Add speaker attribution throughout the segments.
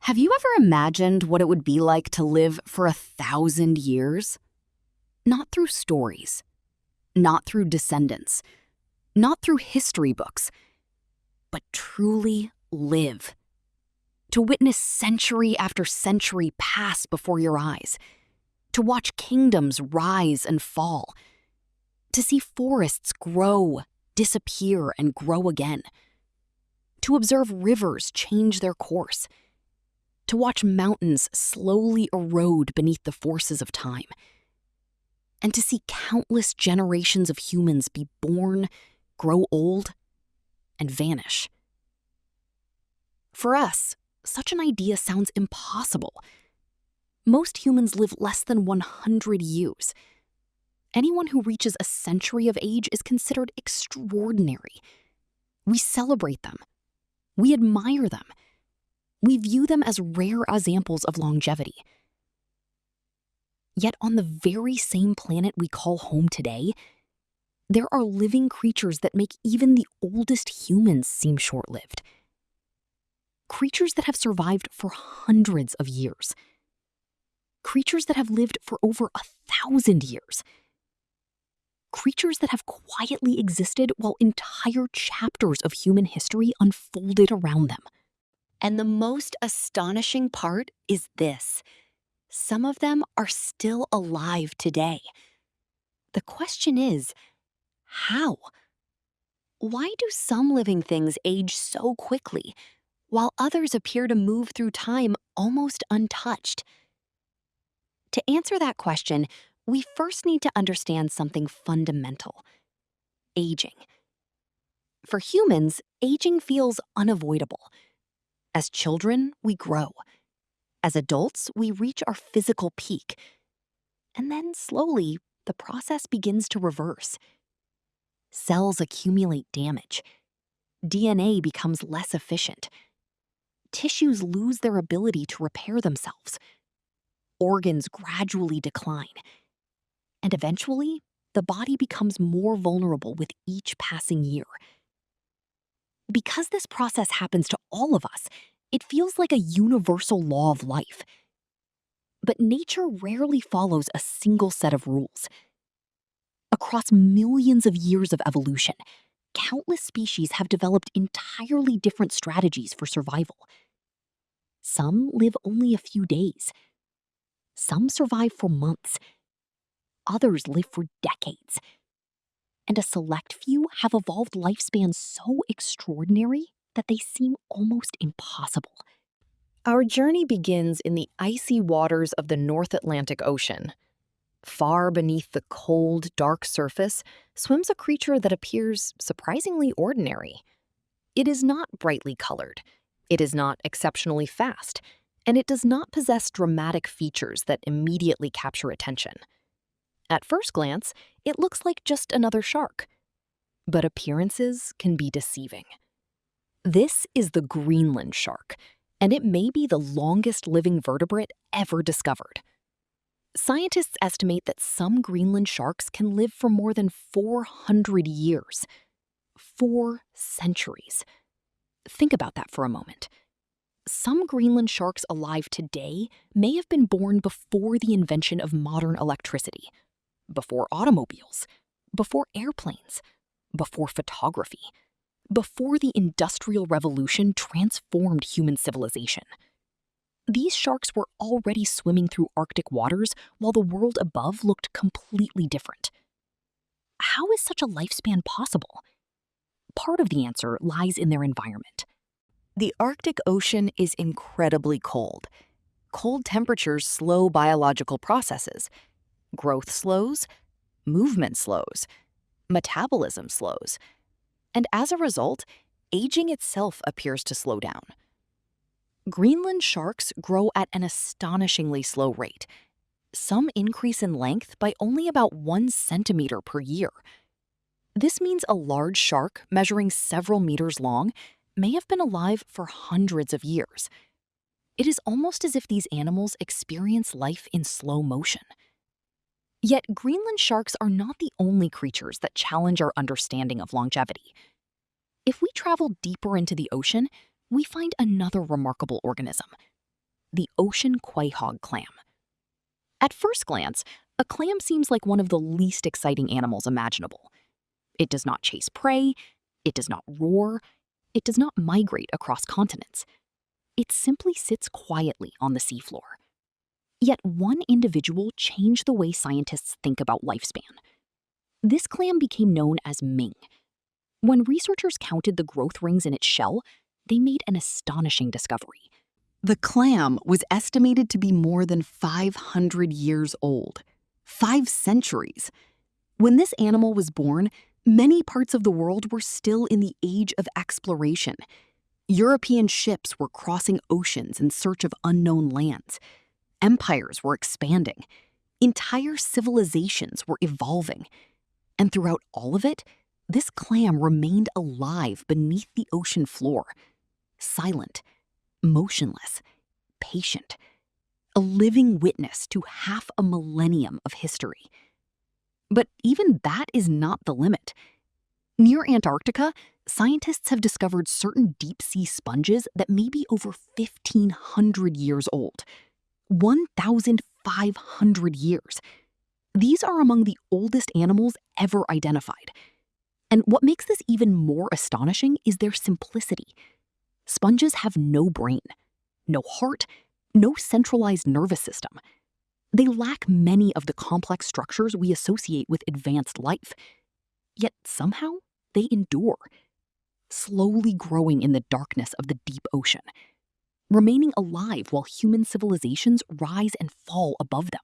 Speaker 1: Have you ever imagined what it would be like to live for 1,000 years? Not through stories, not through descendants, not through history books, but truly live. To witness century after century pass before your eyes. To watch kingdoms rise and fall. To see forests grow, disappear, and grow again. To observe rivers change their course. To watch mountains slowly erode beneath the forces of time. And to see countless generations of humans be born, grow old, and vanish. For us, such an idea sounds impossible. Most humans live less than 100 years. Anyone who reaches a century of age is considered extraordinary. We celebrate them. We admire them. We view them as rare examples of longevity. Yet on the very same planet we call home today, there are living creatures that make even the oldest humans seem short-lived. Creatures that have survived for hundreds of years. Creatures that have lived for over 1,000 years. Creatures that have quietly existed while entire chapters of human history unfolded around them. And the most astonishing part is this: some of them are still alive today. The question is, how? Why do some living things age so quickly, while others appear to move through time almost untouched? To answer that question, we first need to understand something fundamental: aging. For humans, aging feels unavoidable. As children, we grow. As adults, we reach our physical peak. And then slowly, the process begins to reverse. Cells accumulate damage. DNA becomes less efficient. Tissues lose their ability to repair themselves. Organs gradually decline. And eventually, the body becomes more vulnerable with each passing year. Because this process happens to all of us, it feels like a universal law of life. But nature rarely follows a single set of rules. Across millions of years of evolution, countless species have developed entirely different strategies for survival. Some live only a few days. Some survive for months. Others live for decades. And a select few have evolved lifespans so extraordinary that they seem almost impossible. Our journey begins in the icy waters of the North Atlantic Ocean. Far beneath the cold, dark surface swims a creature that appears surprisingly ordinary. It is not brightly colored. It is not exceptionally fast. And it does not possess dramatic features that immediately capture attention. At first glance, it looks like just another shark. But appearances can be deceiving. This is the Greenland shark, and it may be the longest living vertebrate ever discovered. Scientists estimate that some Greenland sharks can live for more than 400 years. 4 centuries. Think about that for a moment. Some Greenland sharks alive today may have been born before the invention of modern electricity, before automobiles, before airplanes, before photography, before the Industrial Revolution transformed human civilization. These sharks were already swimming through Arctic waters while the world above looked completely different. How is such a lifespan possible? Part of the answer lies in their environment. The Arctic Ocean is incredibly cold. Cold temperatures slow biological processes. Growth slows, movement slows, metabolism slows, and as a result, aging itself appears to slow down. Greenland sharks grow at an astonishingly slow rate. Some increase in length by only about 1 centimeter per year. This means a large shark measuring several meters long may have been alive for hundreds of years. It is almost as if these animals experience life in slow motion. Yet Greenland sharks are not the only creatures that challenge our understanding of longevity. If we travel deeper into the ocean, we find another remarkable organism, the ocean quahog clam. At first glance, a clam seems like one of the least exciting animals imaginable. It does not chase prey, it does not roar, it does not migrate across continents. It simply sits quietly on the seafloor. Yet one individual changed the way scientists think about lifespan. This clam became known as Ming. When researchers counted the growth rings in its shell, they made an astonishing discovery. The clam was estimated to be more than 500 years old. 5 centuries. When this animal was born, many parts of the world were still in the age of exploration. European ships were crossing oceans in search of unknown lands. Empires were expanding. Entire civilizations were evolving. And throughout all of it, this clam remained alive beneath the ocean floor. Silent, motionless, patient. A living witness to half a millennium of history. But even that is not the limit. Near Antarctica, scientists have discovered certain deep-sea sponges that may be over 1,500 years old. 1,500 years. These are among the oldest animals ever identified. And what makes this even more astonishing is their simplicity. Sponges have no brain, no heart, no centralized nervous system. They lack many of the complex structures we associate with advanced life. Yet somehow, they endure, slowly growing in the darkness of the deep ocean, remaining alive while human civilizations rise and fall above them.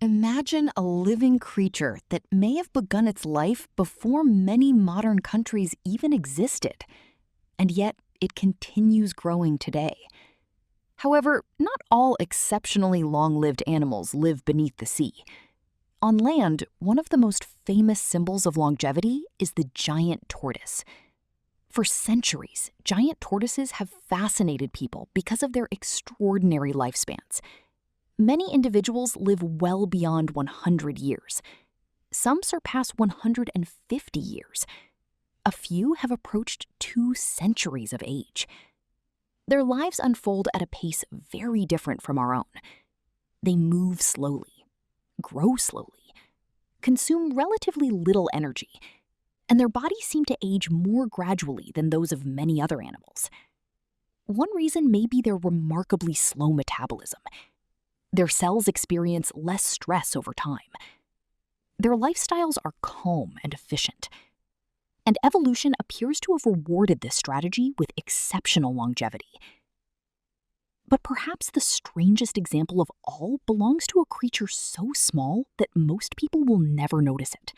Speaker 1: Imagine a living creature that may have begun its life before many modern countries even existed, and yet it continues growing today. However, not all exceptionally long-lived animals live beneath the sea. On land, one of the most famous symbols of longevity is the giant tortoise. For centuries, giant tortoises have fascinated people because of their extraordinary lifespans. Many individuals live well beyond 100 years. Some surpass 150 years. A few have approached 2 centuries of age. Their lives unfold at a pace very different from our own. They move slowly, grow slowly, consume relatively little energy, and their bodies seem to age more gradually than those of many other animals. One reason may be their remarkably slow metabolism. Their cells experience less stress over time. Their lifestyles are calm and efficient. And evolution appears to have rewarded this strategy with exceptional longevity. But perhaps the strangest example of all belongs to a creature so small that most people will never notice it.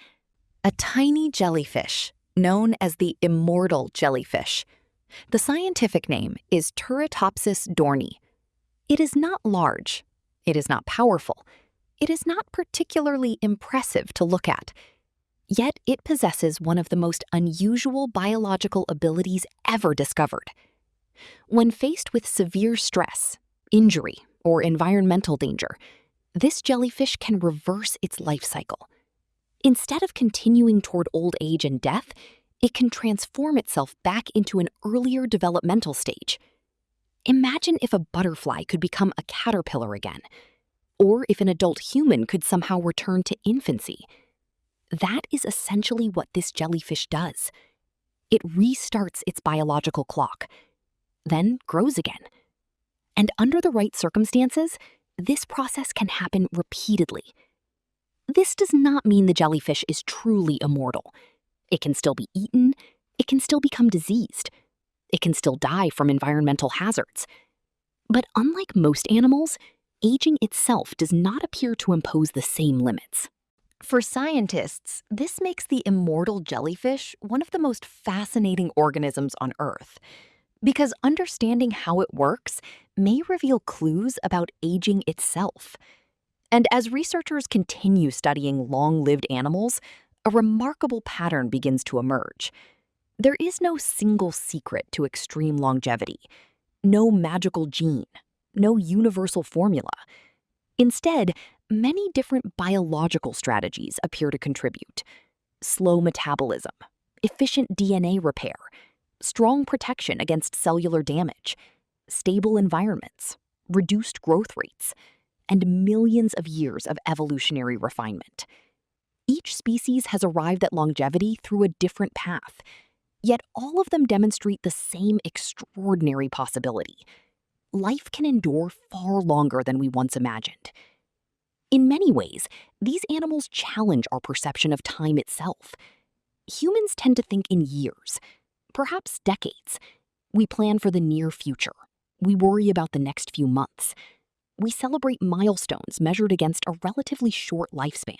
Speaker 1: A tiny jellyfish, known as the immortal jellyfish. The scientific name is Turritopsis dohrnii. It is not large. It is not powerful. It is not particularly impressive to look at. Yet it possesses one of the most unusual biological abilities ever discovered. When faced with severe stress, injury, or environmental danger, this jellyfish can reverse its life cycle. Instead of continuing toward old age and death, it can transform itself back into an earlier developmental stage. Imagine if a butterfly could become a caterpillar again, or if an adult human could somehow return to infancy. That is essentially what this jellyfish does. It restarts its biological clock, then grows again. And under the right circumstances, this process can happen repeatedly. This does not mean the jellyfish is truly immortal. It can still be eaten, it can still become diseased, it can still die from environmental hazards. But unlike most animals, aging itself does not appear to impose the same limits. For scientists, this makes the immortal jellyfish one of the most fascinating organisms on Earth, because understanding how it works may reveal clues about aging itself. And as researchers continue studying long-lived animals, a remarkable pattern begins to emerge. There is no single secret to extreme longevity, no magical gene, no universal formula. Instead, many different biological strategies appear to contribute. Slow metabolism, efficient DNA repair, strong protection against cellular damage, stable environments, reduced growth rates, and millions of years of evolutionary refinement. Each species has arrived at longevity through a different path, yet all of them demonstrate the same extraordinary possibility. Life can endure far longer than we once imagined. In many ways, these animals challenge our perception of time itself. Humans tend to think in years, perhaps decades. We plan for the near future. We worry about the next few months. We celebrate milestones measured against a relatively short lifespan.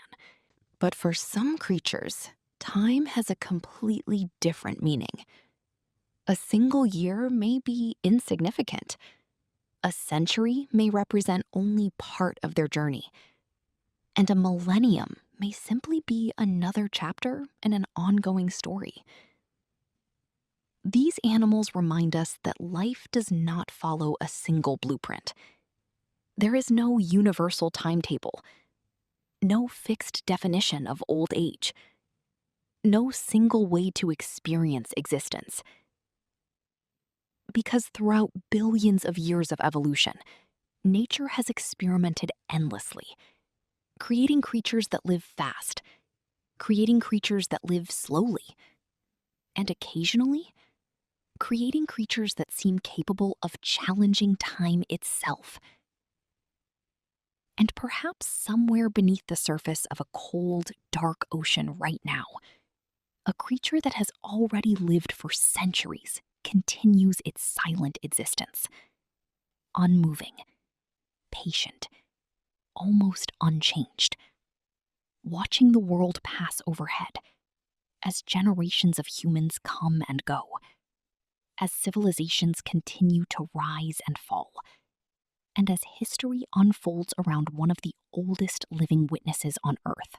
Speaker 2: But for some creatures, time has a completely different meaning. A single year may be insignificant. A century may represent only part of their journey. And a millennium may simply be another chapter in an ongoing story. These animals remind us that life does not follow a single blueprint. There is no universal timetable, no fixed definition of old age, no single way to experience existence. Because throughout billions of years of evolution, nature has experimented endlessly, creating creatures that live fast, creating creatures that live slowly, and occasionally, creating creatures that seem capable of challenging time itself. And perhaps somewhere beneath the surface of a cold, dark ocean right now, a creature that has already lived for centuries continues its silent existence. Unmoving, patient, almost unchanged, watching the world pass overhead as generations of humans come and go, as civilizations continue to rise and fall, and as history unfolds around one of the oldest living witnesses on Earth.